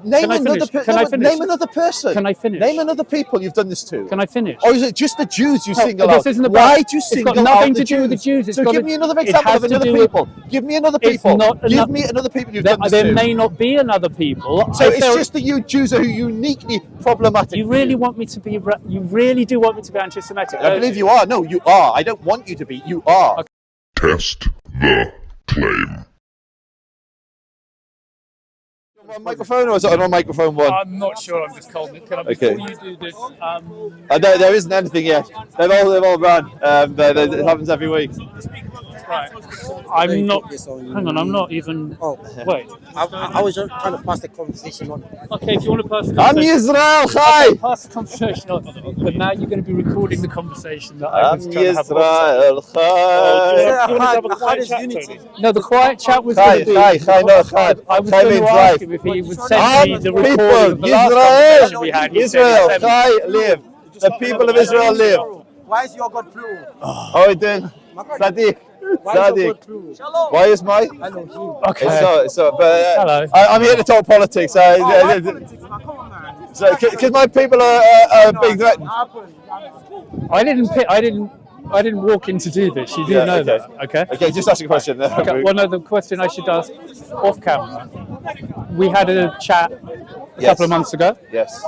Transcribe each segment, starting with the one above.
Name another person. Can I finish? Name another people you've done this to. Can I finish? Or is it just the Jews you single this out? isn't about, Why do you single out It's got nothing the to do with the Jews. So give me another example of another people. Give me another people. Give me another people you've done this to. There may not be another people. So it's just that you Jews are uniquely problematic. You really want me to be? You really do want me to be anti-Semitic? I believe you are. No, you are. I don't want you to be. You are. Okay. Test the claim. On microphone or is it on microphone one? I'm not sure. I'm just calling it. Okay. Before you do this, there isn't anything yet. They've all run. It happens every week. Right. I'm not. Hang on. I'm not even. Oh, wait. I was just trying to pass the conversation on. Okay, if you want to pass the I'm conversation. Israel. Hi. Okay, pass the conversation on. But now you're going to be recording the conversation that I was I'm trying to have. Israel. Unity. No, the quiet chat was going to be. Hi, no, hi. I was going to ask him if he would send me the recording of the last conversation we had. Israel, Chai, live. The people of Israel live. Why is your God plural? How are you doing? Sadiq. Sadiq. Why is my? I know him. Okay. But hello. I'm here to talk politics. Because my people are being threatened. I didn't walk in to do this. You do know that, okay? Okay, just ask a question. Okay. Well, no, the question I should ask off camera. We had a chat a couple of months ago. Yes.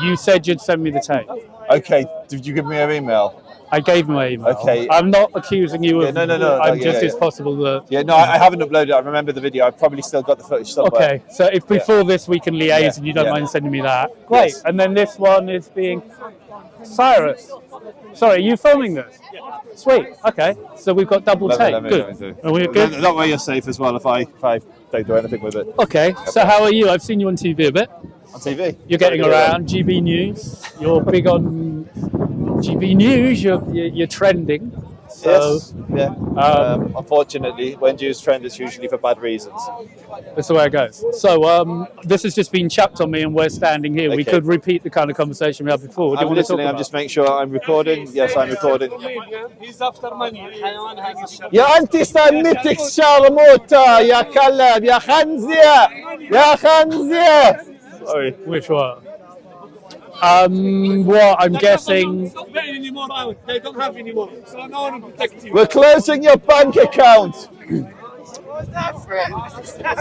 You said you'd send me the tape. Okay. Did you give me your email? I gave my email. Okay. I'm not accusing you of. No. I'm just it's possible that. Yeah, no, I haven't uploaded it. I remember the video. I've probably still got the footage somewhere. Okay, so if before this we can liaise and you don't mind sending me that. Great. Yes. And then this one is being Cyrus. Sorry, are you filming this? Yeah. Sweet. Okay. So we've got double tape. Good. Are we good? That way you're safe as well if I don't do anything with it. Okay. So how are you? I've seen you on TV a bit. On TV? You're getting around. GB News. You're big on GB News. You're trending. So, yes. Yeah. Unfortunately, when Jews trend, it's usually for bad reasons. That's the way it goes. So this has just been chucked on me, and we're standing here. Okay. We could repeat the kind of conversation we had before. Do you want to talk about? I'm just making sure I'm recording. Yes, I'm recording. He's after money. يا anti-Semitic شرموطة يا كلب يا خنزير يا خنزير. Sorry. Which one? What I'm guessing. They don't have anymore. So no one will protect you. We're closing your bank account.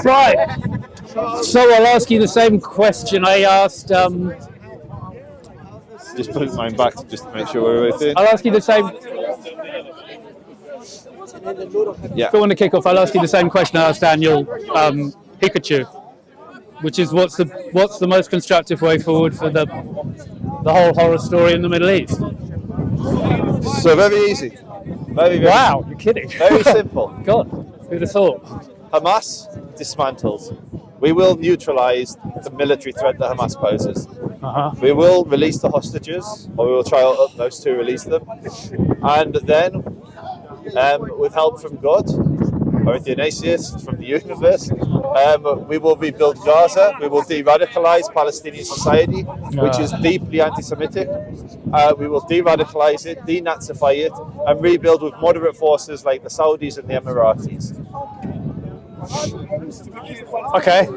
Right. So I'll ask you the same question I asked. Just put mine back just to make sure we're with it. I'll ask you the same. Yeah. If you want to kick off, I'll ask you the same question I asked Daniel Pikachu, which is what's the most constructive way forward for the whole horror story in the Middle East? So very easy. Very wow, you're kidding. Very simple. God, who'd have thought? Hamas dismantled. We will neutralize the military threat that Hamas poses. We will release the hostages, or we will try our utmost to release them. And then, with help from God, or the Accusations from the universe, we will rebuild Gaza. We will de-radicalize Palestinian society, which is deeply anti-Semitic. We will de-radicalize it, denazify it, and rebuild with moderate forces like the Saudis and the Emiratis. Okay.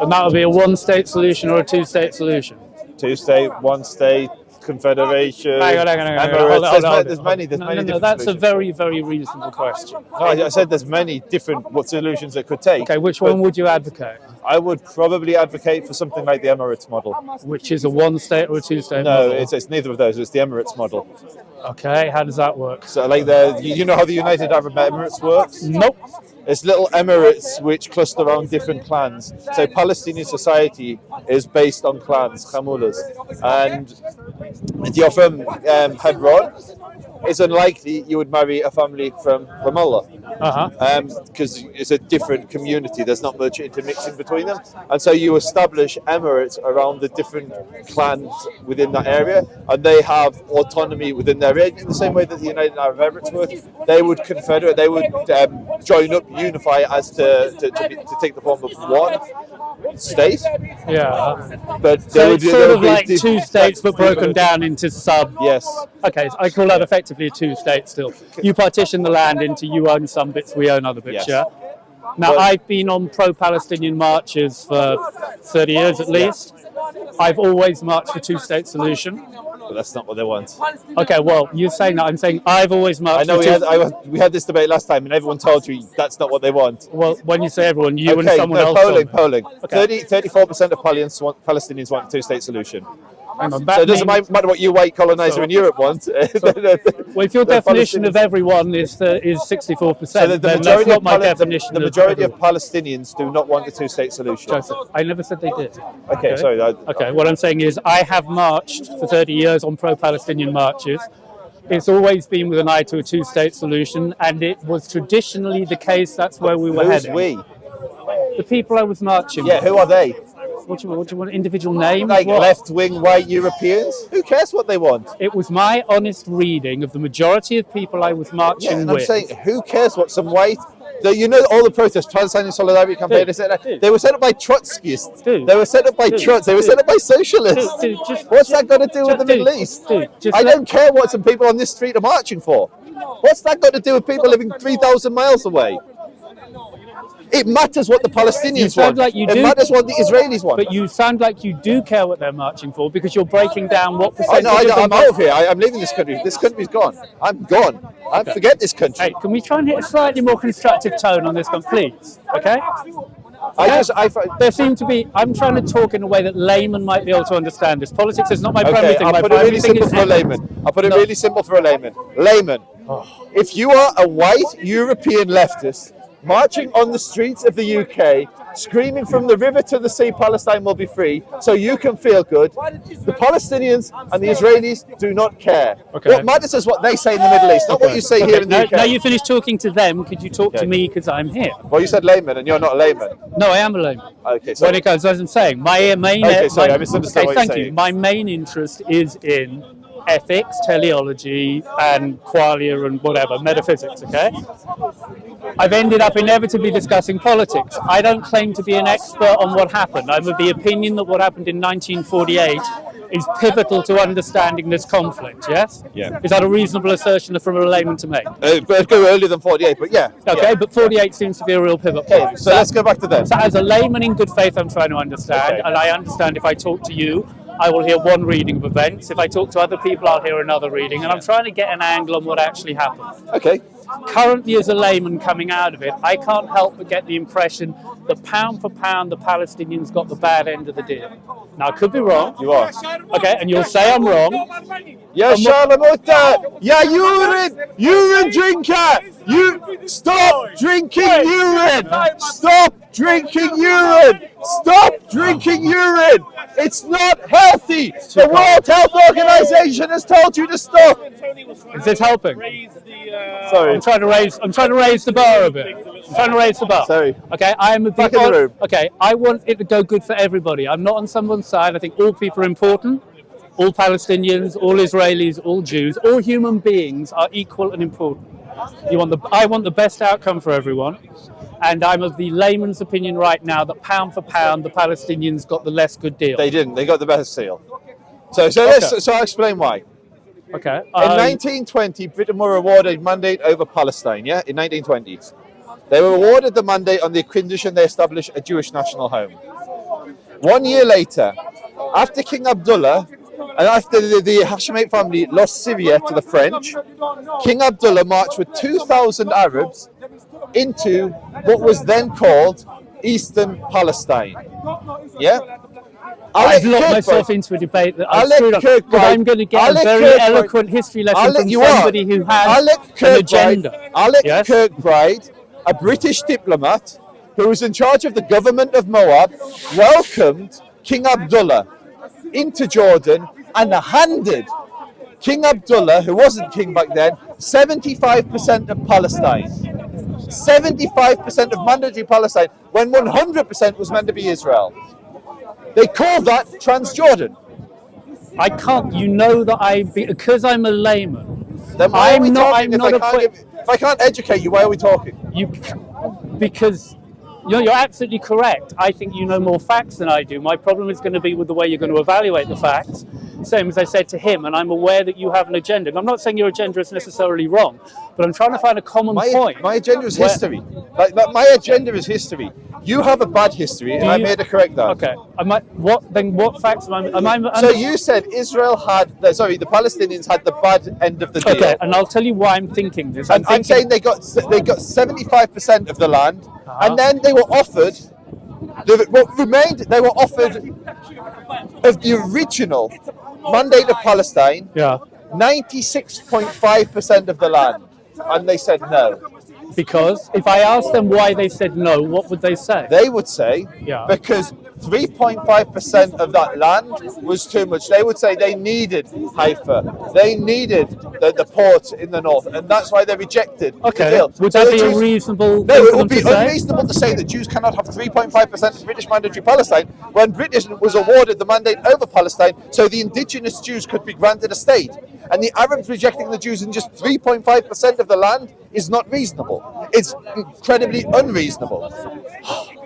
And that would be a one-state solution or a two-state solution? Two-state, one-state, confederation. Hang on. There's many different that's solutions. a very, very reasonable question. No, I said there's many different solutions it could take. Okay, which one would you advocate? I would probably advocate for something like the Emirates model. Which is a one-state or a two-state model? No, it's neither of those. It's the Emirates model. Okay, how does that work? So, like you know how the United Arab Emirates works? Nope. It's little emirates which cluster around different clans. So Palestinian society is based on clans, Hamulas. And if you're from Hebron, it's unlikely you would marry a family from Ramallah. Because it's a different community. There's not much intermixing between them. And so you establish emirates around the different clans within that area, and they have autonomy within their area in the same way that the United Arab Emirates would. They would confederate, they would join up, unify as to take the form of one state. Yeah. But so it's sort of like two states but broken down into sub. Yes. Okay, so I call that effectively a two-state still. You partition the land into you own some bits, we own other bits, yes. Now, I've been on pro-Palestinian marches for 30 years at least. I've always marched for two-state solution. But that's not what they want. Okay, well, you're saying that. I'm saying I've always marched. I know we had this debate last time, and everyone told you that's not what they want. Well, when you say everyone, you and someone else. Polling. Okay. 34% of Palestinians want a two-state solution. Hang on, so it doesn't matter what you white colonizer in Europe want. Well, if your definition of everyone is 64%, so the then majority that's not my definition. The majority of Palestinians do not want a two-state solution. Joseph, I never said they did. Okay, sorry. Okay, what I'm saying is I have marched for 30 years on pro-Palestinian marches. It's always been with an eye to a two-state solution, and it was traditionally the case. That's where we were heading. Who's we? The people I was marching with. Who are they? What do you want? Individual names? Like left-wing white Europeans? Who cares what they want? It was my honest reading of the majority of people I was marching with. I'm saying, who cares what some white... You know all the protests, Palestinian Solidarity Campaign, they were set up by Trotskyists. They were set up by Trots. They were set up by socialists. What's that got to do with the Middle East? I don't care what some people on this street are marching for. What's that got to do with people living 3,000 miles away? It matters what the Palestinians want. Like you do, it matters what the Israelis want. But you sound like you do care what they're marching for because you're breaking down what percentage. I'm out of here. I'm leaving this country. This country's gone. I'm gone. Okay. Forget this country. Hey, can we try and hit a slightly more constructive tone on this one, please? Okay? There seem to be. I'm trying to talk in a way that laymen might be able to understand this. Politics is not my primary thing. I'll put it really simple for a layman. I'll put it really simple for a layman. Layman, if you are a white European leftist marching on the streets of the UK, screaming from the river to the sea, Palestine will be free, so you can feel good. The Palestinians and the Israelis do not care. Okay. What matters is what they say in the Middle East, not what you say here in the UK. Now you finished talking to them, could you talk to me because I'm here? Well, you said layman, and you're not a layman. No, I am a layman. Okay, when it goes, as I'm saying, my main... Okay, sorry, I misunderstood what you're saying. Thank you. My main interest is in ethics, teleology, and qualia and whatever, metaphysics, okay? I've ended up inevitably discussing politics. I don't claim to be an expert on what happened. I'm of the opinion that what happened in 1948 is pivotal to understanding this conflict, yes? Yeah. Is that a reasonable assertion from a layman to make? Let's go earlier than 48, but yeah. Okay, but 48 seems to be a real pivot point. Okay, so let's go back to them. So as a layman in good faith, I'm trying to understand, and I understand if I talk to you, I will hear one reading of events. If I talk to other people, I'll hear another reading. And I'm trying to get an angle on what actually happened. Okay. Currently, as a layman coming out of it, I can't help but get the impression that pound for pound, the Palestinians got the bad end of the deal. Now, I could be wrong. You are. Okay, and you'll say I'm wrong. Yeah, Charlamatta. Yeah, urine drinker. You stop drinking urine. Stop drinking urine. Stop drinking urine. It's not healthy. The World Health Organization has told you to stop. Is this helping? Sorry. I'm trying to raise the bar a bit. I'm trying to raise the bar. Sorry. Okay, I am back in the room. Okay, I want it to go good for everybody. I'm not on someone's side. I think all people are important. All Palestinians, all Israelis, all Jews, all human beings are equal and important. I want the best outcome for everyone. And I'm of the layman's opinion right now that pound for pound, the Palestinians got the less good deal. They didn't. They got the best deal. So I'll explain why. Okay. In 1920, Britain were awarded mandate over Palestine, yeah? In 1920. They were awarded the mandate on the condition they establish a Jewish national home. 1 year later, after King Abdullah, and after the Hashemite family lost Syria to the French, King Abdullah marched with 2,000 Arabs into what was then called Eastern Palestine. Yeah? I've locked myself into a debate that I've screwed up, but I'm going to get a very eloquent history lesson from somebody who has an agenda. Alec Kirkbride, a British diplomat who was in charge of the government of Moab, welcomed King Abdullah into Jordan and handed King Abdullah, who wasn't king back then, 75% of Palestine. 75% of mandatory Palestine, when 100% was meant to be Israel. They call that Transjordan. I can't, you know that because I'm a layman. Then why are we talking if I can't educate you, why are we talking? Because You're absolutely correct. I think you know more facts than I do. My problem is going to be with the way you're going to evaluate the facts. Same as I said to him, and I'm aware that you have an agenda. And I'm not saying your agenda is necessarily wrong, but I'm trying to find a common point. My agenda is history. Like my agenda is history. You have a bad history, and I made a correct that. Okay. What facts am I? So you said the Palestinians had the bad end of the deal. Okay, and I'll tell you why I'm thinking this. I'm saying they got 75% of the land, and then they were offered. What remained? They were offered of the original mandate of Palestine. Yeah. 96.5% of the land, and they said no. Because if I asked them why they said no, what would they say? They would say, because 3.5% of that land was too much. They would say they needed Haifa. They needed the port in the north, and that's why they rejected the deal. Would that be a reasonable No, it would be unreasonable to say that Jews cannot have 3.5% of British mandatory Palestine when Britain was awarded the mandate over Palestine so the indigenous Jews could be granted a state. And the Arabs rejecting the Jews in just 3.5% of the land is not reasonable. It's incredibly unreasonable.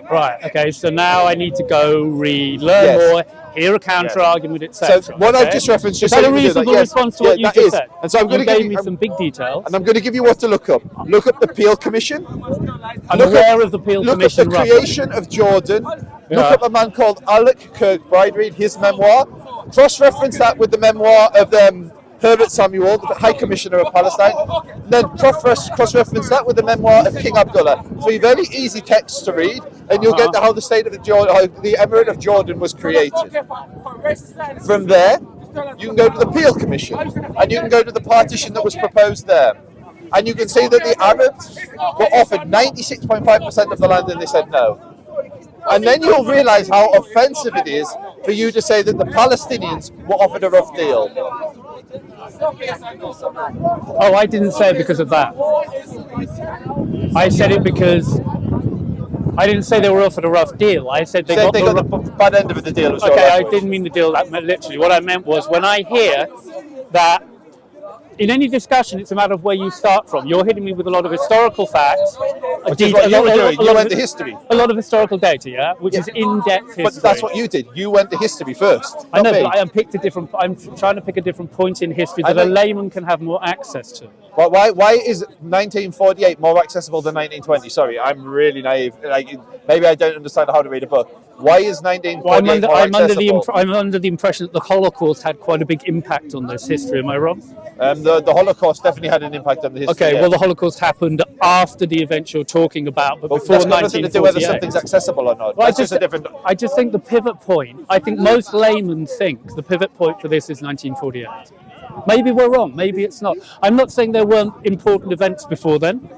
Right, okay, so now I need to go learn more, hear a counter-argument, etc. So what I've just referenced... Is that a reasonable response to what you just said? And so I'm going to give you some big details. And I'm going to give you what to look up. Look up the Peel Commission. I'm aware of the Peel Commission. Look up the creation of Jordan. Look up a man called Alec Kirkbride, read his memoir. Cross-reference that with the memoir of Herbert Samuel, the High Commissioner of Palestine. Then cross-reference that with the memoir of King Abdullah. 3 very easy texts to read, and you'll get to how the state of the Emirate of Jordan was created. From there, you can go to the Peel Commission, and you can go to the partition that was proposed there. And you can see that the Arabs were offered 96.5% of the land, and they said no. And then you'll realise how offensive it is for you to say that the Palestinians were offered a rough deal. Oh, I didn't say it because of that. I said it because I didn't say they were offered a rough deal. I said they got the bad end of the deal. Okay, I didn't mean the deal that meant literally. What I meant was when I hear that in any discussion, it's a matter of where you start from. You're hitting me with a lot of historical facts. Which is what you were doing. You went to history. A lot of historical data, which is in-depth history. But that's what you did. You went to history first. I know, but I'm trying to pick a different point in history that a layman can have more access to. Why is 1948 more accessible than 1920? Sorry, I'm really naive. Maybe I don't understand how to read a book. Why is 1948 more accessible? I'm under the impression that the Holocaust had quite a big impact on this history. Am I wrong? The Holocaust definitely had an impact on the history. Okay, well, the Holocaust happened after the event you're talking about, but before 1948. That's got nothing to do whether something's accessible or not. Well, I just think the pivot point, I think most laymen think the pivot point for this is 1948. Maybe we're wrong, maybe it's not. I'm not saying there weren't important events before then,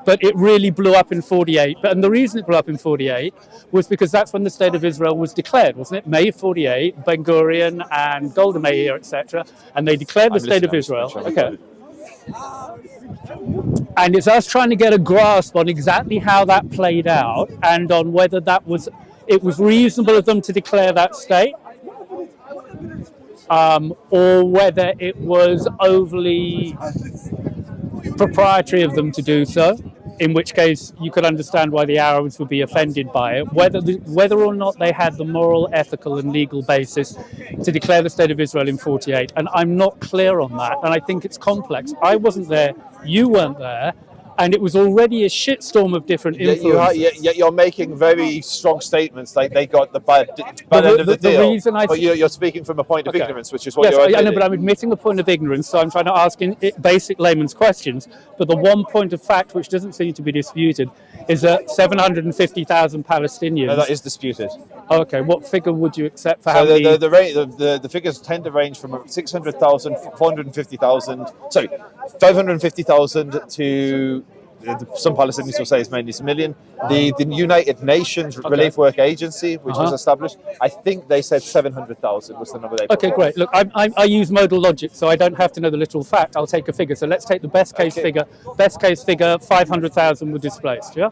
but it really blew up in 48. And the reason it blew up in 48 was because that's when the State of Israel was declared, wasn't it? May 48, Ben Gurion and Golda Meir, etc. And they declared the State of Israel. Okay. And it's us trying to get a grasp on exactly how that played out and on whether it was reasonable of them to declare that state, or whether it was overly proprietary of them to do so, in which case you could understand why the Arabs would be offended by it, whether or not they had the moral, ethical and legal basis to declare the State of Israel in 48. And I'm not clear on that, and I think it's complex. I wasn't there, you weren't there, and it was already a shitstorm of different influences. You're making very strong statements, like they got the bad end of the deal. But you're speaking from a point of ignorance, which is what you're admitting. I know, but I'm admitting a point of ignorance, so I'm trying to ask in basic layman's questions. But the one point of fact which doesn't seem to be disputed is that 750,000 Palestinians... No, that is disputed. Okay, what figure would you accept for how many... The figures tend to range from 600,000, 450,000, sorry, 550,000 to... Some Palestinians will say it's mainly a million. The United Nations Relief Work Agency, which was established, I think they said 700,000 was the number they put. Okay, great. Look, I use modal logic, so I don't have to know the literal fact. I'll take a figure. So let's take the best case figure. Best case figure, 500,000 were displaced, yeah?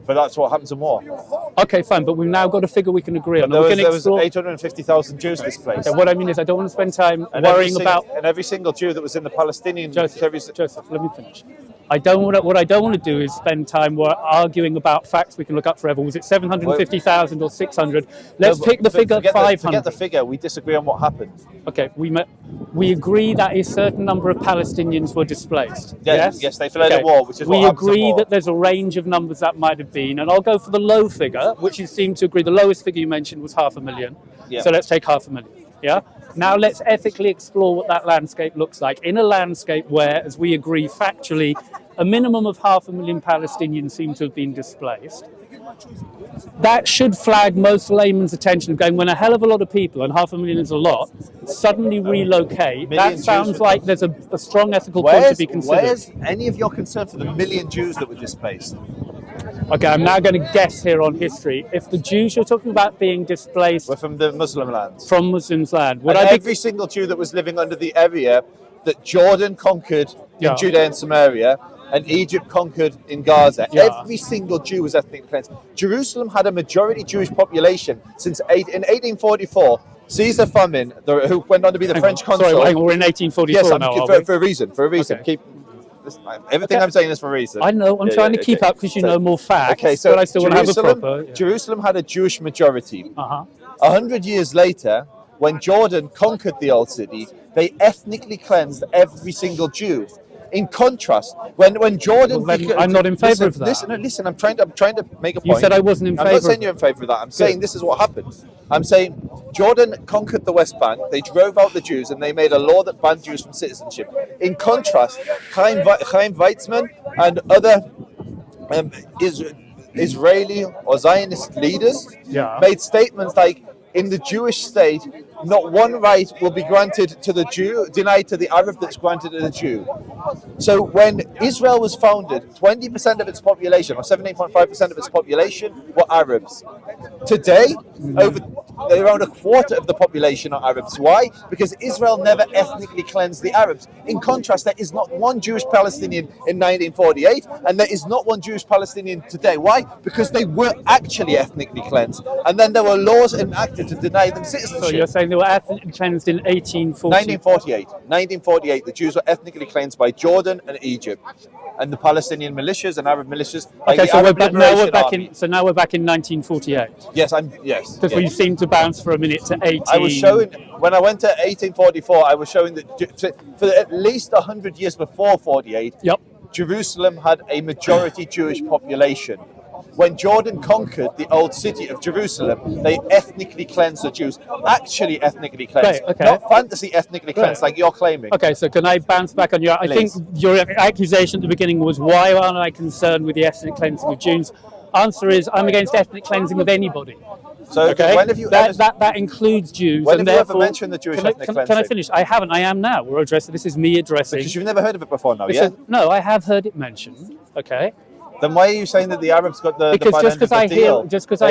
But that's what happens in war. Okay, fine, but we've now got a figure we can agree on. There was 850,000 Jews displaced. Okay, what I mean is I don't want to spend time worrying about... And every single Jew that was in the Palestinian... Joseph, let me finish. What I don't want to do is spend time arguing about facts we can look up forever. Was it 750,000 or 600? Let's pick the figure 500. Forget the figure. We disagree on what happened. Okay, we agree that a certain number of Palestinians were displaced. Yes, they fled a war, which is what happens in We agree war. that there's a range of numbers that might have been, and I'll go for the low figure, which you seem to agree. The lowest figure you mentioned was 500,000. Yeah. So let's take 500,000. Yeah. Now let's ethically explore what that landscape looks like in a landscape where, as we agree factually, a minimum of 500,000 Palestinians seem to have been displaced. That should flag most laymen's attention of going, when a hell of a lot of people, and 500,000 is a lot, suddenly relocate. That sounds like there's a strong ethical point to be considered. Where's any of your concern for the million Jews that were displaced? Okay, I'm now going to guess here on history. If the Jews you're talking about being displaced were from the Muslim lands, from Muslims' land, every single Jew that was living under the area that Jordan conquered in Judea and Samaria, and Egypt conquered in Gaza, every single Jew was ethnically cleansed. Jerusalem had a majority Jewish population since in 1844. Caesar Famine, who went on to be the French consul. Sorry, we're in 1844 now. For a reason. Okay. Everything I'm saying is for a reason. I know. I'm trying to keep up because you know more facts. Okay, so but I still want to have a proper. Jerusalem had a Jewish majority. 100 years later, when Jordan conquered the old city, they ethnically cleansed every single Jew. In contrast, when Jordan, I'm not in favour of that. Listen. I'm trying to make a point. You said I wasn't in favour. I'm not saying you're in favour of that. I'm saying this is what happened. I'm saying Jordan conquered the West Bank. They drove out the Jews and they made a law that banned Jews from citizenship. In contrast, Chaim Weizmann and other Israeli or Zionist leaders made statements like, in the Jewish state, not one right will be granted to the Jew, denied to the Arab that's granted to the Jew. So when Israel was founded, 20% of its population, or 17.5% of its population, were Arabs. Today, around a quarter of the population are Arabs. Why? Because Israel never ethnically cleansed the Arabs. In contrast, there is not one Jewish Palestinian in 1948, and there is not one Jewish Palestinian today. Why? Because they were actually ethnically cleansed, and then there were laws enacted to deny them citizenship. So you're saying they were ethnically cleansed in 1948. 1948, the Jews were ethnically cleansed by Jordan and Egypt, and the Palestinian militias and Arab militias. Okay, so now we're back in 1948. Yes. Because we seem to bounce for a minute to 18. I was showing, when I went to 1844, I was showing that for at least 100 years before 48, Jerusalem had a majority Jewish population. When Jordan conquered the old city of Jerusalem, they ethnically cleansed the Jews. Actually ethnically cleansed. Not fantasy ethnically cleansed like you're claiming. Okay, so can I bounce back on your... I think your accusation at the beginning was, why aren't I concerned with the ethnic cleansing of Jews? Answer is, I'm against ethnic cleansing of anybody. So when have you that includes Jews. When have you ever mentioned the Jewish ethnic cleansing? Can I finish? I haven't. I am now. We're addressing... This is me addressing... Because you've never heard of it before now, No, I have heard it mentioned. Okay. Then why are you saying that the Arabs got the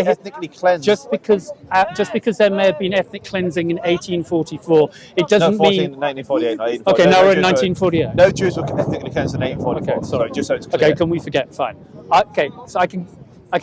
ethnically cleansed? Just because there may have been ethnic cleansing in 1844, it doesn't mean 1948. Not 1848. Okay, now we're in 1948. No Jews were ethnically cleansed in 1844. Okay, sorry, just so it's clear. Okay, can we forget? Fine. Okay, so I can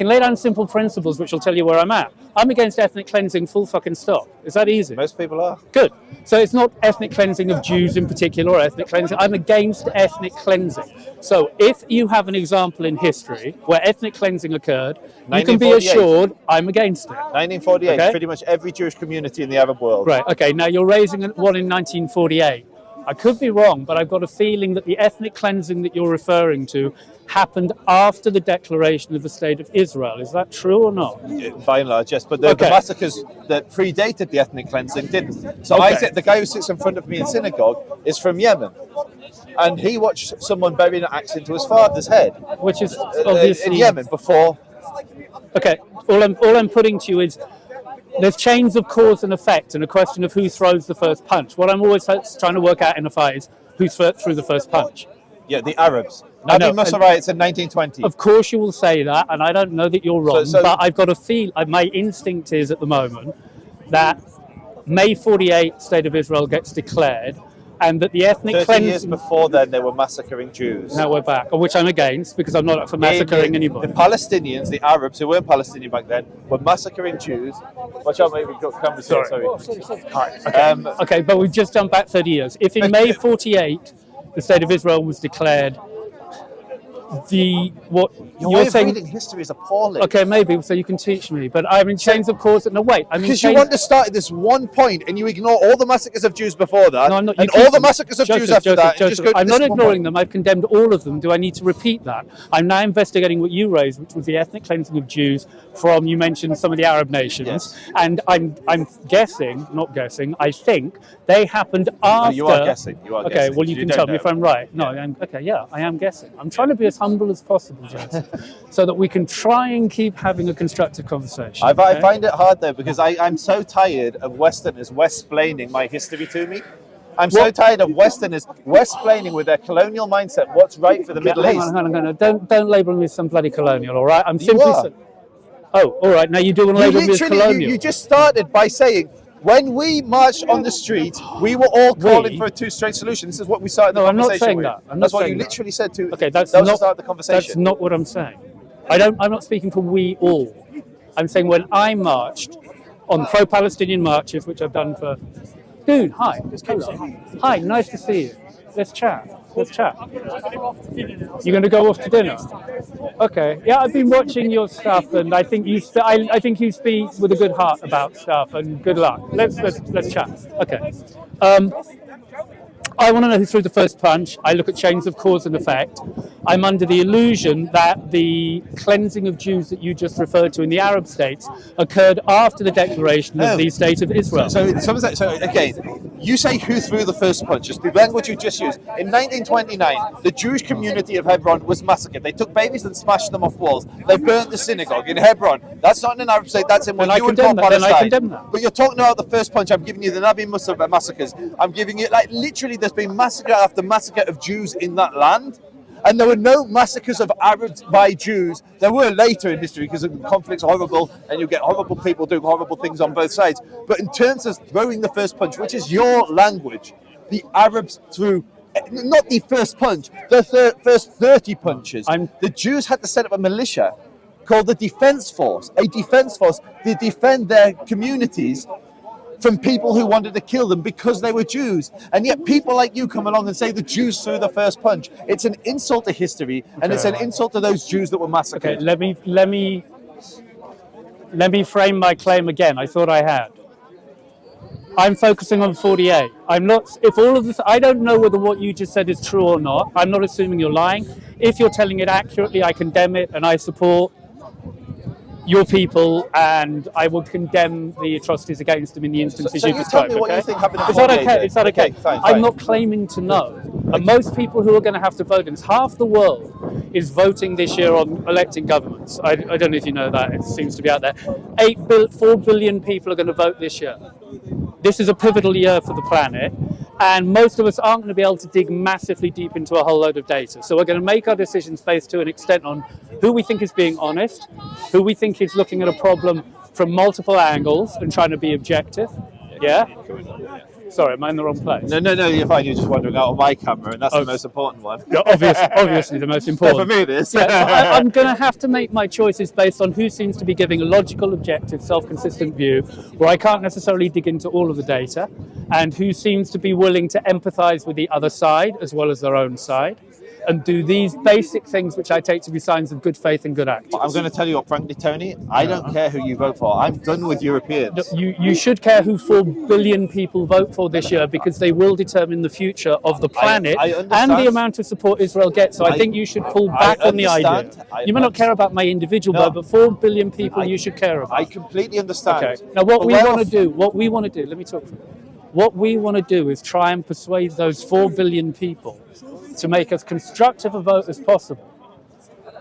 lay down simple principles which will tell you where I'm at. I'm against ethnic cleansing, full fucking stop. Is that easy? Most people are. Good. So it's not ethnic cleansing of Jews in particular or ethnic cleansing. I'm against ethnic cleansing. So if you have an example in history where ethnic cleansing occurred, you can be assured I'm against it. 1948, pretty much every Jewish community in the Arab world. Right, okay. Now you're raising one in 1948. I could be wrong, but I've got a feeling that the ethnic cleansing that you're referring to happened after the declaration of the State of Israel. Is that true or not? By and large, yes. But the massacres that predated the ethnic cleansing didn't. So the guy who sits in front of me in synagogue is from Yemen. And he watched someone burying an axe into his father's head. Which is obviously... in Yemen before... Okay, all I'm putting to you is there's chains of cause and effect and a question of who throws the first punch. What I'm always trying to work out in a fight is who threw the first punch. Yeah, the Arabs. Nabi Musa riots in 1920. Of course you will say that, and I don't know that you're wrong, but I've got a feel, my instinct is at the moment that May 48 State of Israel gets declared, and that the ethnic 30 years before then, they were massacring Jews. Now we're back, which I'm against, because I'm not up for massacring anybody. The Palestinians, the Arabs, who weren't Palestinian back then, were massacring Jews. Watch out, maybe we've got cameras here, sorry. Okay, but we've just jumped back 30 years. If in May 48, the State of Israel was declared, what Your you're way of saying. reading history is appalling. Okay, maybe so you can teach me, but I'm in chains of cause. No, wait, I mean Because you want to start at this one point and you ignore all the massacres of Jews before that, No, I'm not. and all the massacres of Jews after that. And just go to I'm this not one ignoring point. them. I've condemned all of them. Do I need to repeat that? I'm now investigating what you raised, which was the ethnic cleansing of Jews from, you mentioned some of the Arab nations, Yes. and I'm guessing, not guessing, I think they happened after. No, you are guessing. You are okay, guessing. well you can don't tell me know. if I'm right. No, I am guessing. I'm trying to be as humble as possible, James, so that we can try and keep having a constructive conversation. I okay? find it hard though because I'm so tired of Westerners West-splaining my history to me. I'm so tired of Westerners West-splaining with their colonial mindset what's right for the Middle hang East. on. Don't label me as some bloody colonial, all right? I'm You simply. are. Oh, all right. Now you do want to label me as colonial. You just started by saying, when we marched on the street, we were all calling for a two-state solution. This is what we started the No, I'm not conversation saying with. that. I'm That's not what saying you that. literally said to. Okay, that's that was not the start of the conversation. That's not what I'm saying. I'm not speaking for we all. I'm saying when I marched on pro-Palestinian marches, which I've done for. Dude, hi. Hello. Hi, nice to see you. Let's chat. You're going to go off to dinner? Okay. Yeah, I've been watching your stuff, and I think you. I think you speak with a good heart about stuff, and good luck. Let's chat. Okay. I want to know who threw the first punch. I look at chains of cause and effect. I'm under the illusion that the cleansing of Jews that you just referred to in the Arab states occurred after the declaration of the State of Israel. So again, you say who threw the first punch. It's the language you just used. In 1929, the Jewish community of Hebron was massacred. They took babies and smashed them off walls. They burnt the synagogue in Hebron. That's not in an Arab state. That's in what you would call Palestine. I condemn that. But you're talking about the first punch. I'm giving you the Nabi Musa massacres. I'm giving you literally. There's been massacre after massacre of Jews in that land. And there were no massacres of Arabs by Jews. There were later in history because the conflicts are horrible and you get horrible people doing horrible things on both sides. But in terms of throwing the first punch, which is your language, the Arabs threw, not the first punch, the first 30 punches. The Jews had to set up a militia called the Defense Force, to defend their communities from people who wanted to kill them because they were Jews. And yet people like you come along and say the Jews threw the first punch. It's an insult to history, and it's an insult to those Jews that were massacred. Okay, let me frame my claim again. I thought I had. I'm focusing on 48. I'm not, if all of this, I don't know whether what you just said is true or not. I'm not assuming you're lying. If you're telling it accurately, I condemn it and I support your people, and I will condemn the atrocities against them in the instances you described. Tell me what you think happened in Is that 48 okay? Is that okay? Fine. I'm not claiming to know. And most people who are going to have to vote in this, half the world is voting this year on electing governments. I don't know if you know that. It seems to be out there. 4 billion people are going to vote this year. This is a pivotal year for the planet. And most of us aren't going to be able to dig massively deep into a whole load of data. So we're going to make our decisions based to an extent on who we think is being honest, who we think is looking at a problem from multiple angles and trying to be objective. Yeah? Sorry, am I in the wrong place? No, you're fine. You're just wandering out of my camera, and that's the most important one. Yeah, obviously the most important. For me, it is. Yeah, so I'm going to have to make my choices based on who seems to be giving a logical, objective, self-consistent view, where I can't necessarily dig into all of the data, and who seems to be willing to empathise with the other side as well as their own side, and do these basic things which I take to be signs of good faith and good act. I'm going to tell you what, frankly, Tony, I don't care who you vote for. I'm done with Europeans. You should care who 4 billion people vote for this year, because they will determine the future of the planet and the amount of support Israel gets. So I think you should pull back on the idea. You may not care about my individual vote, but 4 billion people you should care about. I completely understand. Okay. Now what we want to do, let me talk for a minute. What we want to do is try and persuade those 4 billion people to make as constructive a vote as possible,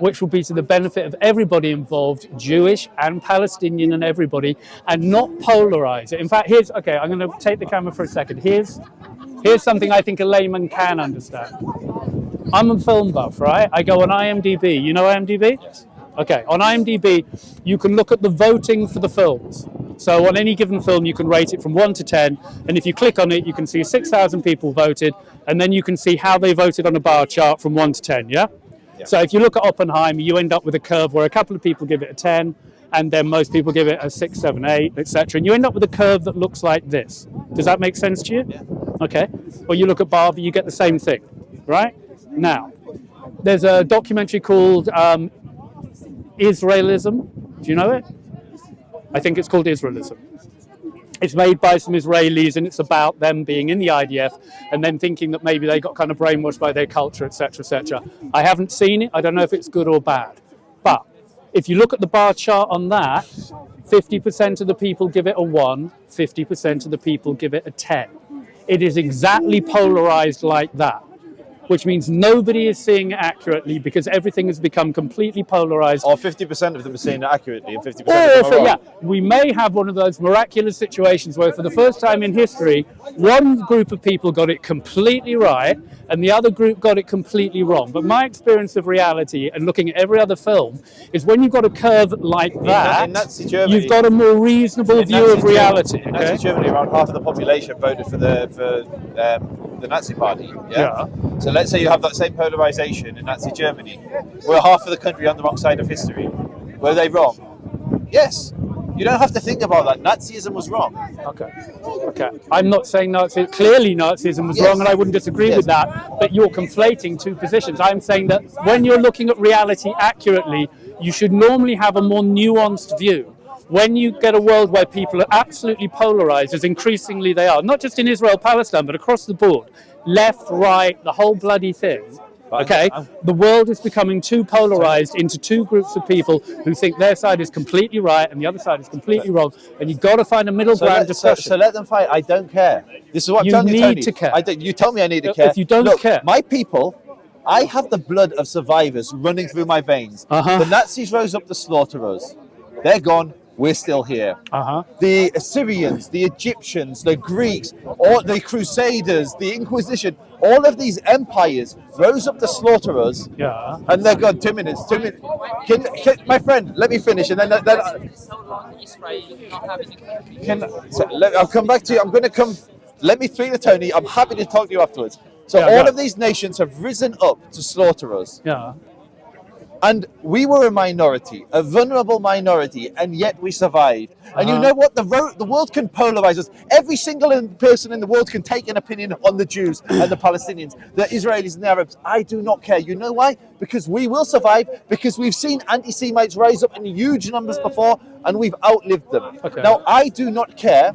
which will be to the benefit of everybody involved, Jewish and Palestinian and everybody, and not polarize it. In fact, I'm going to take the camera for a second. Here's something I think a layman can understand. I'm a film buff, right? I go on IMDb. You know IMDb? Yes. Okay, on IMDb, you can look at the voting for the films. So on any given film, you can rate it from 1 to 10, and if you click on it, you can see 6,000 people voted, and then you can see how they voted on a bar chart from 1 to 10, yeah? So if you look at Oppenheimer, you end up with a curve where a couple of people give it a 10, and then most people give it a 6, 7, 8, etc. And you end up with a curve that looks like this. Does that make sense to you? Yeah. Okay. Or you look at Barbie, you get the same thing, right? Now, There's a documentary called Israelism. Do you know it? I think it's called Israelism. It's made by some Israelis, and it's about them being in the IDF and then thinking that maybe they got kind of brainwashed by their culture, etc., etc. I haven't seen it. I don't know if it's good or bad. But if you look at the bar chart on that, 50% of the people give it a 1, 50% of the people give it a 10. It is exactly polarized like that, which means nobody is seeing it accurately because everything has become completely polarized. Or 50% of them are seeing it accurately and 50% of them are wrong. Yeah, we may have one of those miraculous situations where for the first time in history, one group of people got it completely right and the other group got it completely wrong. But my experience of reality and looking at every other film is when you've got a curve like that, in Nazi Germany, you've got a more reasonable view of reality. In Nazi Germany, around half of the population voted for the Nazi Party. Yeah. So let's say you have that same polarization in Nazi Germany. We're half of the country on the wrong side of history. Were they wrong? Yes. You don't have to think about that. Nazism was wrong. Okay. I'm not saying clearly Nazism was wrong, and I wouldn't disagree with that, but you're conflating two positions. I'm saying that when you're looking at reality accurately, you should normally have a more nuanced view. When you get a world where people are absolutely polarized, as increasingly they are, not just in Israel, Palestine, but across the board, left, right, the whole bloody thing. Okay, the world is becoming too polarized into two groups of people who think their side is completely right and the other side is completely wrong, and you've got to find a middle ground discussion. So let them fight. I don't care. This is what I'm telling you, Tony. You need to care. You tell me I need to care. If you don't care, my people, I have the blood of survivors running through my veins. The Nazis rose up to slaughter us. They're gone. We're still here. The Assyrians, the Egyptians, the Greeks, or the Crusaders, the Inquisition, all of these empires rose up to slaughter us. Yeah. And they're gone. 2 minutes. Can, my friend, let me finish, and then I'll come back to you. I'm going to come. Let me through to Tony. I'm happy to talk to you afterwards. So all of these nations have risen up to slaughter us. Yeah. And we were a minority, a vulnerable minority, and yet we survived. And you know what? The world can polarize us. Every single person in the world can take an opinion on the Jews and the Palestinians, the Israelis and the Arabs. I do not care. You know why? Because we will survive, because we've seen anti-Semites rise up in huge numbers before, and we've outlived them. Now, I do not care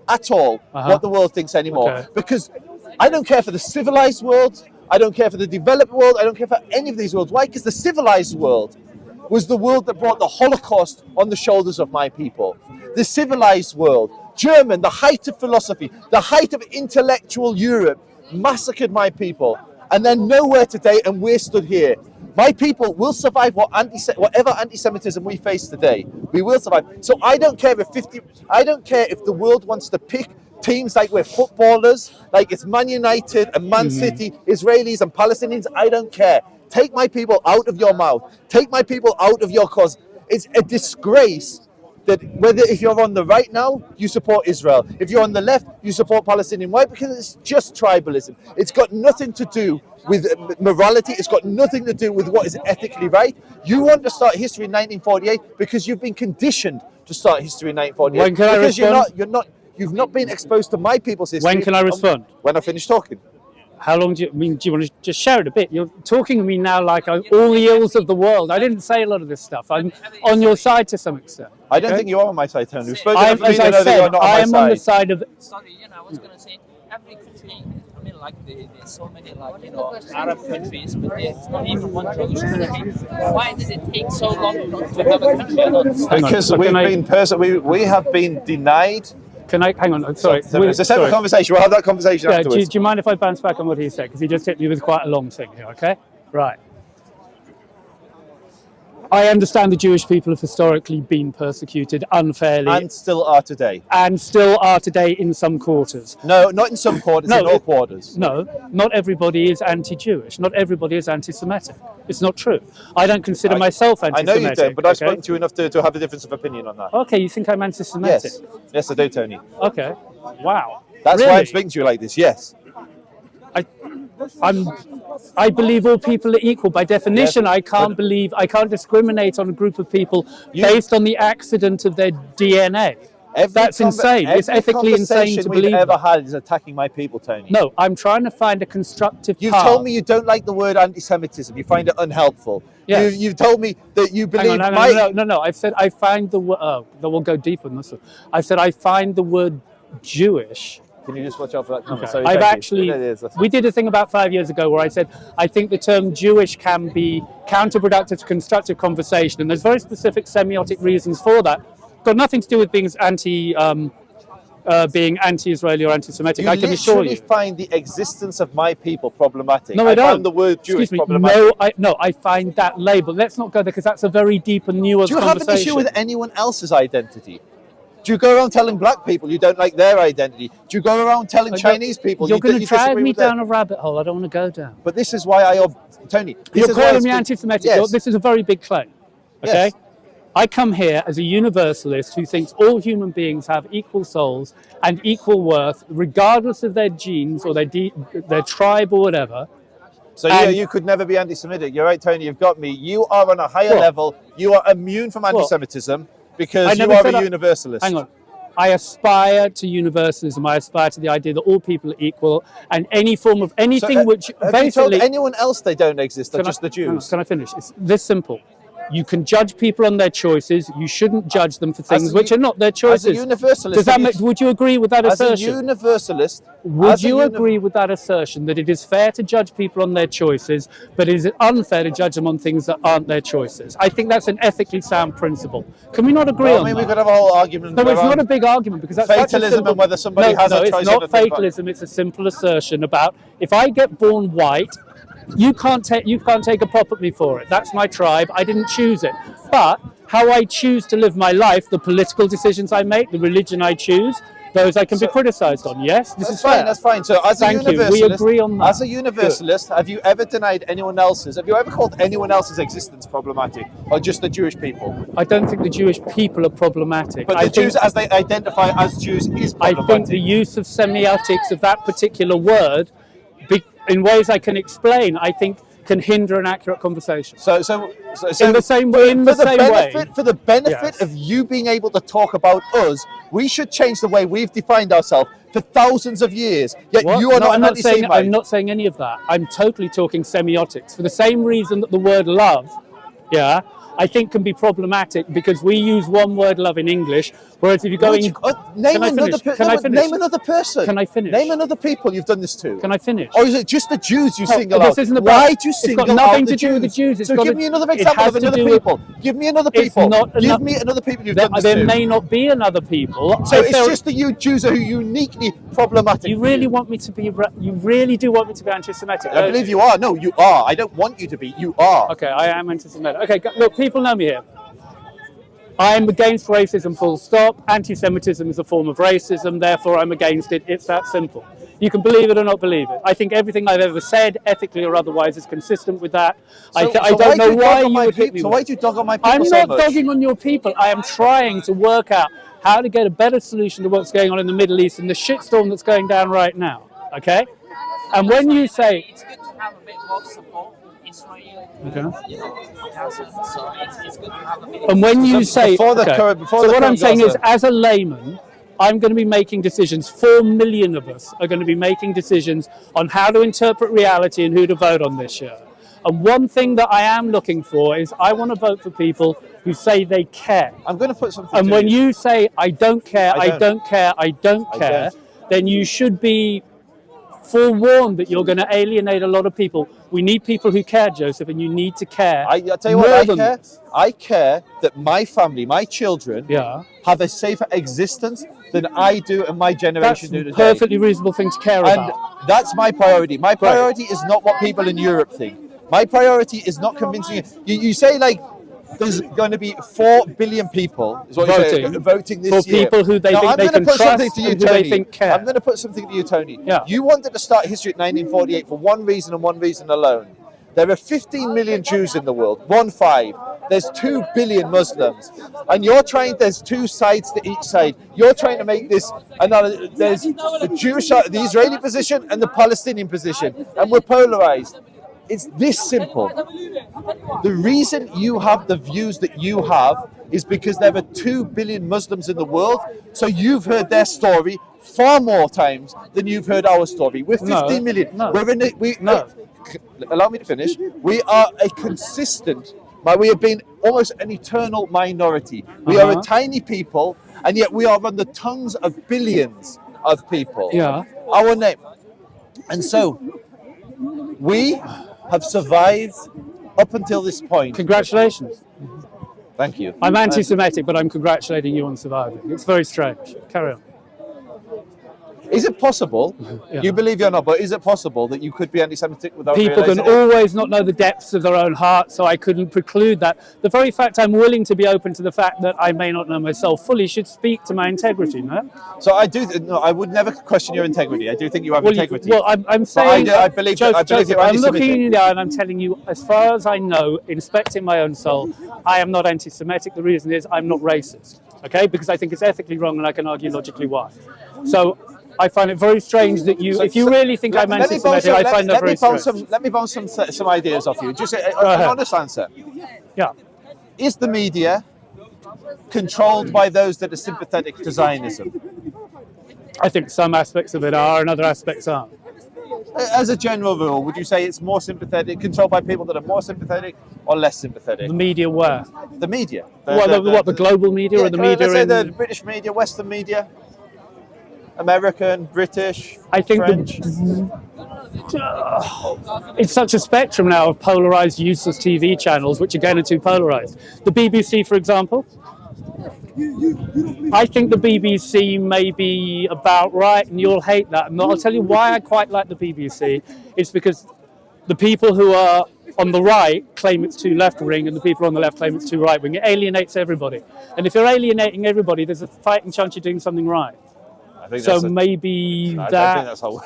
at all what the world thinks anymore, because I don't care for the civilized world. I don't care for the developed world. I don't care for any of these worlds. Why? Because the civilized world was the world that brought the Holocaust on the shoulders of my people. The civilized world, German, the height of philosophy, the height of intellectual Europe, massacred my people. And they're nowhere today, and we're stood here. My people will survive whatever anti-Semitism we face today. We will survive. So I don't care if the world wants to pick teams like we're footballers, like it's Man United and Man City, Israelis and Palestinians. I don't care. Take my people out of your mouth. Take my people out of your cause. It's a disgrace that if you're on the right now, you support Israel. If you're on the left, you support Palestinian. Why? Because it's just tribalism. It's got nothing to do with morality. It's got nothing to do with what is ethically right. You want to start history in 1948 because you've been conditioned to start history in 1948. When can I respond? You've not been exposed to my people's history. When can I respond? When I finish talking. How long do you want to just share it a bit? You're talking to me now like I'm all the ills of the world. I didn't say a lot of this stuff. I'm on your side to some extent. I don't think you are on my side, Tony. As I said, I am on the side of... Sorry, I was going to say, every country, there's so many, Arab countries, but there's not even one Jewish country. Why did it take so long to have a country? Because we have been denied... Can I hang on? Sorry, it's a separate conversation. We'll have that conversation afterwards. Do you mind if I bounce back on what he said? Because he just hit me with quite a long thing here. Okay, right. I understand the Jewish people have historically been persecuted unfairly. And still are today. And still are today in some quarters. No, not in some quarters, in all quarters. No, not everybody is anti-Jewish. Not everybody is anti-Semitic. It's not true. I don't consider myself anti-Semitic. I know you don't, but I've spoken to you enough to have a difference of opinion on that. Okay, you think I'm anti-Semitic? Yes, I do, Tony. Okay, wow. That's why I'm speaking to you like this, yes. I believe all people are equal. By definition, I can't discriminate on a group of people based on the accident of their DNA. That's insane. It's ethically insane to believe we've ever that. had is attacking my people, Tony. No, I'm trying to find a constructive You've path. told me you don't like the word anti-Semitism. You find it unhelpful. Yes. You've told me that you believe No. I've said I find the word. Oh, we'll go deeper than this. I said I find the word Jewish. Can you just watch out for that comment? Okay. Sorry, I've thank actually. you. We did a thing about 5 years ago where I said I think the term Jewish can be counterproductive to constructive conversation, and there's very specific semiotic reasons for that. Got nothing to do with being anti-Israeli or anti-Semitic. I can assure you. You find the existence of my people problematic. No, I don't. Found the word Jewish problematic. I find that label. Let's not go there because that's a very deep and nuanced conversation. Do you have an issue with anyone else's identity? Do you go around telling black people you don't like their identity? Do you go around telling Chinese people you're going to drag me down them? a rabbit hole I don't want to go down? But this is why Tony. You're calling me anti-Semitic. Yes. This is a very big claim. Okay. Yes. I come here as a universalist who thinks all human beings have equal souls and equal worth, regardless of their genes or their tribe or whatever. So you could never be anti-Semitic. You're right, Tony. You've got me. You are on a higher level. You are immune from anti-Semitism because you are a universalist. Hang on. I aspire to universalism. I aspire to the idea that all people are equal, and any form of anything which have basically. You told anyone else they don't exist? Or just the Jews? Can I finish? It's this simple. You can judge people on their choices. You shouldn't judge them for things which are not their choices. As a universalist, would you agree with that assertion? As a universalist, would you agree with that assertion that it is fair to judge people on their choices, but it is unfair to judge them on things that aren't their choices? I think that's an ethically sound principle. Can we not agree on that? We could have a whole argument. No, it's not a big argument because that's fatalism and whether somebody has a choice. No, it's not fatalism. It's a simple assertion about if I get born white. You can't take a pop at me for it. That's my tribe. I didn't choose it. But how I choose to live my life, the political decisions I make, the religion I choose, those I can be criticised on. Yes, this is fair. That's fine. So as a universalist, we agree on that. As a universalist, have you ever denied anyone else's? Have you ever called anyone else's existence problematic, or just the Jewish people? I don't think the Jewish people are problematic. But the Jews, as they identify as Jews, is problematic. I think the use of semiotics of that particular word, in ways I can explain, I think can hinder an accurate conversation. So in the same way. For the benefit of you being able to talk about us, we should change the way we've defined ourselves for thousands of years. Yet you are I'm not saying any of that. I'm totally talking semiotics for the same reason that the word love, I think can be problematic because we use one word love in English, whereas if you go name another person. Can I finish? Name another people you've done this to. Can I finish? Or is it just the Jews you single out? Why do you single out the Jews? It's got nothing to do with the Jews. So give me another example of another people. Give me another people. Give me another people you've done this to. There may not be another people. So it's just the you Jews who are uniquely problematic. You really want me to be? You really do want me to be anti-Semitic? I believe you are. No, you are. I don't want you to be. You are. Okay, I am anti-Semitic. Okay, look, people know me here. I'm against racism, full stop. Anti-Semitism is a form of racism, therefore I'm against it. It's that simple. You can believe it or not believe it. I think everything I've ever said, ethically or otherwise, is consistent with that. I don't know why you would hit me. So why do you dog on my people I'm so not much? dogging on your people. I am trying to work out how to get a better solution to what's going on in the Middle East and the shitstorm that's going down right now. Okay? And when you say... It's good to have a bit more support. Okay. Gaza, so it's good to have a bit. And when you say, so what I'm saying is, as a layman, I'm going to be making decisions. 4 million of us are going to be making decisions on how to interpret reality and who to vote on this year. And one thing that I am looking for is I want to vote for people who say they care. I'm going to put something. And when you say I don't care, I don't care, then you should be forewarned that you're going to alienate a lot of people. We need people who care, Joseph, and you need to care. I'll tell you what I care. I care that my family, my children, have a safer existence than I do and my generation do today. That's a perfectly reasonable thing to care about. And that's my priority. My priority is not what people in Europe think. My priority is not convincing you. You say like there's going to be 4 billion people is what voting this year. For people who they think they can trust and who they think care. I'm going to put something to you, Tony. Yeah. You wanted to start history at 1948 for one reason and one reason alone. There are 15 million Jews in the world, 15. There's 2 billion Muslims. And there's 2 sides to each side. You're trying to make this another, there's the Jewish, the Israeli position and the Palestinian position. And we're polarized. It's this simple. The reason you have the views that you have is because there are 2 billion Muslims in the world, so you've heard their story far more times than you've heard our story. We're 15 million. No. We're in it. Allow me to finish. We are a consistent, we have been almost an eternal minority. We are a tiny people, and yet we are on the tongues of billions of people. Yeah. Our name. And so, we have survived up until this point. Congratulations. Thank you. I'm anti-Semitic, but I'm congratulating you on surviving. It's very strange. Carry on. Is it possible, Yeah. you believe you're not, but is it possible that you could be anti-Semitic without People can realising it? always not know the depths of their own heart, so I couldn't preclude that. The very fact I'm willing to be open to the fact that I may not know myself fully should speak to my integrity, no? So I would never question your integrity. I do think you have integrity. I'm saying... I believe Joseph, you're I'm anti-Semitic. looking in the eye and I'm telling you, as far as I know, inspecting my own soul, I am not anti-Semitic. The reason is I'm not racist, okay? Because I think it's ethically wrong and I can argue logically why. So... I find it very strange that if you really think I'm anti-Semitic, I find that very strange. Let me bounce some ideas off you. Just an honest answer. Yeah. Is the media controlled by those that are sympathetic to Zionism? I think some aspects of it are and other aspects aren't. As a general rule, would you say it's more sympathetic, controlled by people that are more sympathetic or less sympathetic? The media were. The media? The global media or the media let's say in... the British media, Western media? American, British, I think French. It's such a spectrum now of polarized, useless TV channels, which again are too polarized. The BBC, for example, I think the BBC may be about right, and you'll hate that. And I'll tell you why I quite like the BBC. It's because the people who are on the right claim it's too left-wing, and the people on the left claim it's too right-wing. It alienates everybody. And if you're alienating everybody, there's a fighting chance you're doing something right. So maybe that. I think that's how.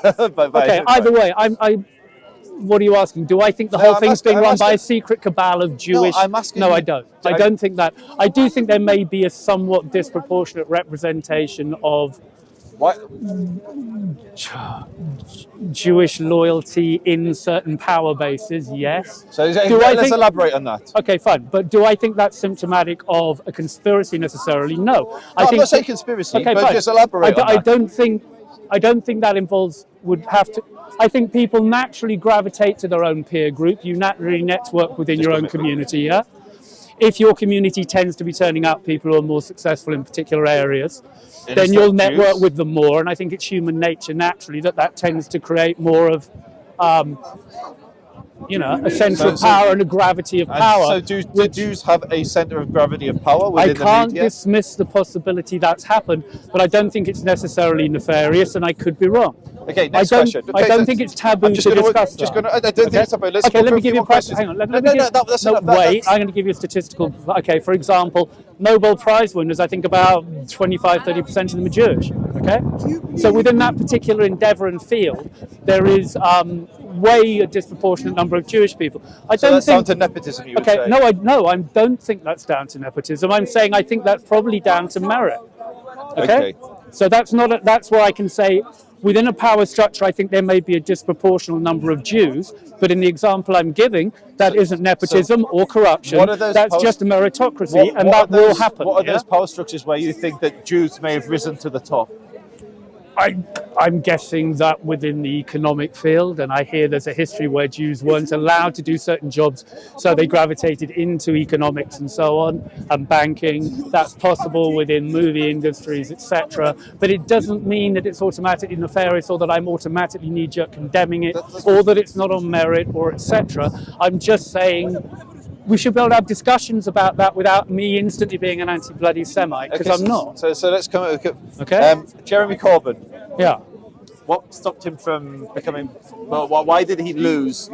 Okay. Either way, what are you asking? Do I think the whole thing's being run by a secret cabal of Jewish? No, I'm asking. No, I don't. I don't think that. I do think there may be a somewhat disproportionate representation of what? Jewish loyalty in certain power bases. Yes. So let's elaborate on that. Okay, fine. But do I think that's symptomatic of a conspiracy necessarily? No. I'm not saying conspiracy, but fine. Just elaborate on that. I don't think that involves would have to. I think people naturally gravitate to their own peer group. You naturally network within your own community. Yeah. If your community tends to be turning out people who are more successful in particular areas, then you'll network with them more. And I think it's human nature naturally that tends to create more of, a centre of power and a gravity of power. So do Jews have a centre of gravity of power within the media? I can't dismiss the possibility that's happened, but I don't think it's necessarily nefarious, and I could be wrong. Okay, next question. I don't think it's taboo to discuss that. I don't think it's taboo. Let's let me give you a question. Hang on. Wait, I'm going to give you a statistical. Okay, for example, Nobel Prize winners, I think about 25-30% of them are Jewish. Okay? So within that particular endeavour and field, there is way a disproportionate number of Jewish people. I don't think down to nepotism, you would say? I don't think that's down to nepotism. I'm saying I think that's probably down to merit. Okay? So that's where I can say within a power structure, I think there may be a disproportional number of Jews, but in the example I'm giving, that isn't nepotism or corruption. That's just a meritocracy, and that will happen. What are those power structures where you think that Jews may have risen to the top? I'm guessing that within the economic field, and I hear there's a history where Jews weren't allowed to do certain jobs, so they gravitated into economics and so on, and banking. That's possible within movie industries, etc. But it doesn't mean that it's automatically nefarious, or that I'm automatically knee-jerk condemning it, or that it's not on merit, or etc. I'm just saying we should be able to have discussions about that without me instantly being an anti-bloody Semite, because I'm not. So let's come. Okay. Jeremy Corbyn. Yeah. What stopped him from becoming? Well, why did he lose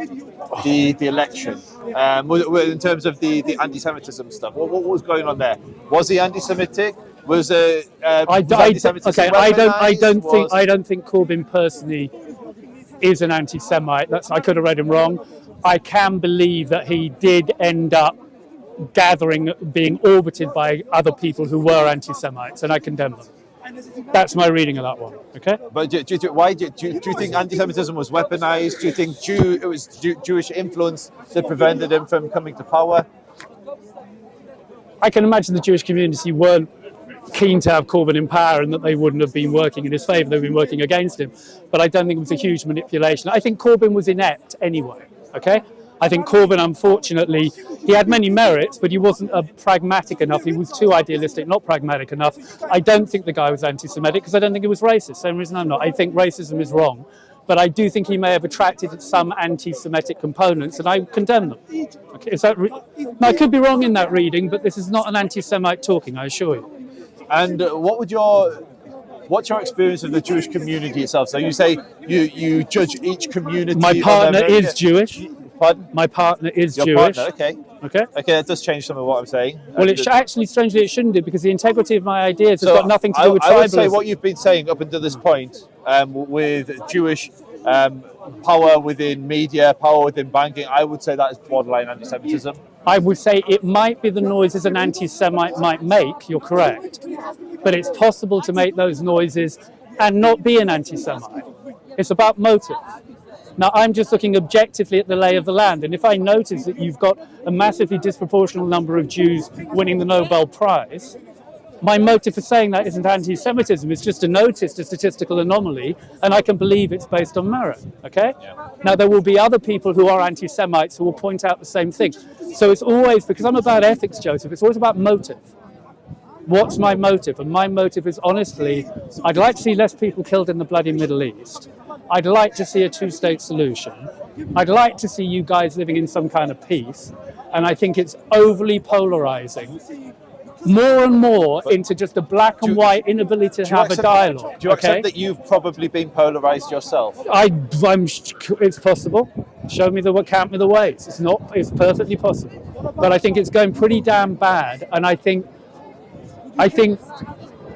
the election? In terms of the anti-Semitism stuff, what was going on there? Was he anti-Semitic? Was anti-Semitism I don't think Corbyn personally is an anti-Semite. I could have read him wrong. I can believe that he did end up being orbited by other people who were anti-Semites, and I condemn them. That's my reading of that one. Okay. But do you think anti-Semitism was weaponized? Do you think it was Jewish influence that prevented him from coming to power? I can imagine the Jewish community weren't keen to have Corbyn in power and that they wouldn't have been working in his favour, they've been working against him. But I don't think it was a huge manipulation. I think Corbyn was inept anyway, okay? I think Corbyn, unfortunately, he had many merits, but he wasn't pragmatic enough. He was too idealistic, not pragmatic enough. I don't think the guy was anti-Semitic because I don't think he was racist. Same reason I'm not. I think racism is wrong. But I do think he may have attracted some anti-Semitic components, and I condemn them. Okay, is that now, I could be wrong in that reading, but this is not an anti-Semite talking, I assure you. And what's your experience of the Jewish community itself? So you say you judge each community. My partner is Jewish. Pardon? My partner is Your Jewish. Partner, okay. Okay. Okay, that does change some of what I'm saying. Well, actually, strangely, it shouldn't do because the integrity of my ideas has got nothing to do with tribalism. I would say what you've been saying up until this point with Jewish power within media, power within banking, I would say that is borderline anti-Semitism. I would say it might be the noises an anti-Semite might make, you're correct. But it's possible to make those noises and not be an anti-Semite. It's about motive. Now, I'm just looking objectively at the lay of the land, and if I notice that you've got a massively disproportionate number of Jews winning the Nobel Prize, my motive for saying that isn't anti-Semitism, it's just to notice a statistical anomaly, and I can believe it's based on merit, okay? Yeah. Now, there will be other people who are anti-Semites who will point out the same thing. So it's always, because I'm about ethics, Joseph, it's always about motive. What's my motive? And my motive is, honestly, I'd like to see less people killed in the bloody Middle East. I'd like to see a two-state solution. I'd like to see you guys living in some kind of peace. And I think it's overly polarizing more and more into just a black and white inability to have a dialogue. Do you accept that you've probably been polarized yourself? It's possible. Show me count me the ways. It's perfectly possible. But I think it's going pretty damn bad. And I think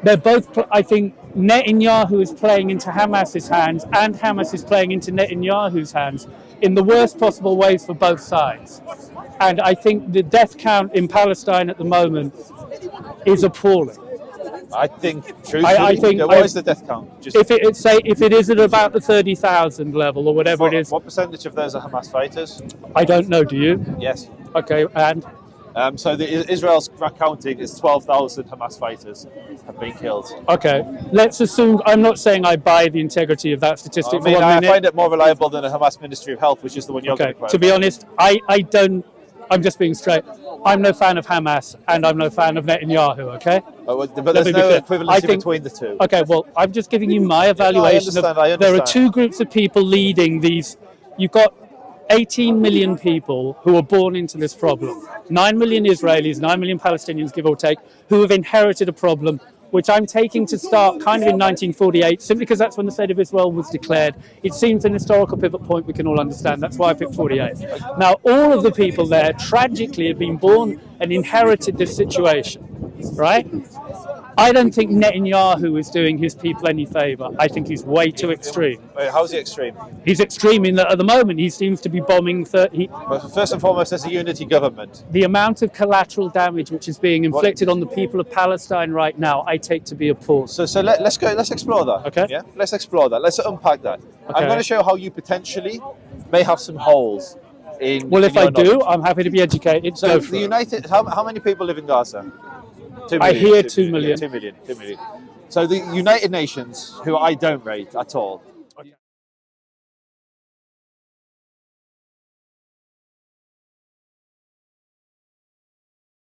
they're both, I think Netanyahu is playing into Hamas's hands and Hamas is playing into Netanyahu's hands in the worst possible ways for both sides. And I think the death count in Palestine at the moment is appalling. I think, truthfully, what is the death count? If it is at about the 30,000 level or whatever it is. What percentage of those are Hamas fighters? I don't know, do you? Yes. Okay, and? So Israel's counting is 12,000 Hamas fighters have been killed. Okay, let's assume, I'm not saying I buy the integrity of that statistic. I find it more reliable than the Hamas Ministry of Health, which is the one you're going to quote. To be honest, I'm just being straight. I'm no fan of Hamas and I'm no fan of Netanyahu, okay? But there's no equivalency between the two. Okay, well, I'm just giving you my evaluation. I understand. There are two groups of people leading these. You've got 18 million people who are born into this problem. 9 million Israelis, 9 million Palestinians, give or take, who have inherited a problem which I'm taking to start kind of in 1948, simply because that's when the State of Israel was declared. It seems an historical pivot point we can all understand. That's why I picked 48. Now, all of the people there tragically have been born and inherited this situation, right? I don't think Netanyahu is doing his people any favour. I think he's way too extreme. Wait, how's he extreme? He's extreme in that at the moment he seems to be bombing But first and foremost, as a unity government. The amount of collateral damage which is being inflicted on the people of Palestine right now, I take to be appalling. So let's explore that. Okay. Yeah. Let's explore that. Let's unpack that. Okay. I'm going to show how you potentially may have some holes in. Well, if I do, I'm happy to be educated. So the United, how many people live in Gaza? 2 million, I hear 2 million. 2 million. 2 million. So the United Nations, who I don't rate at all,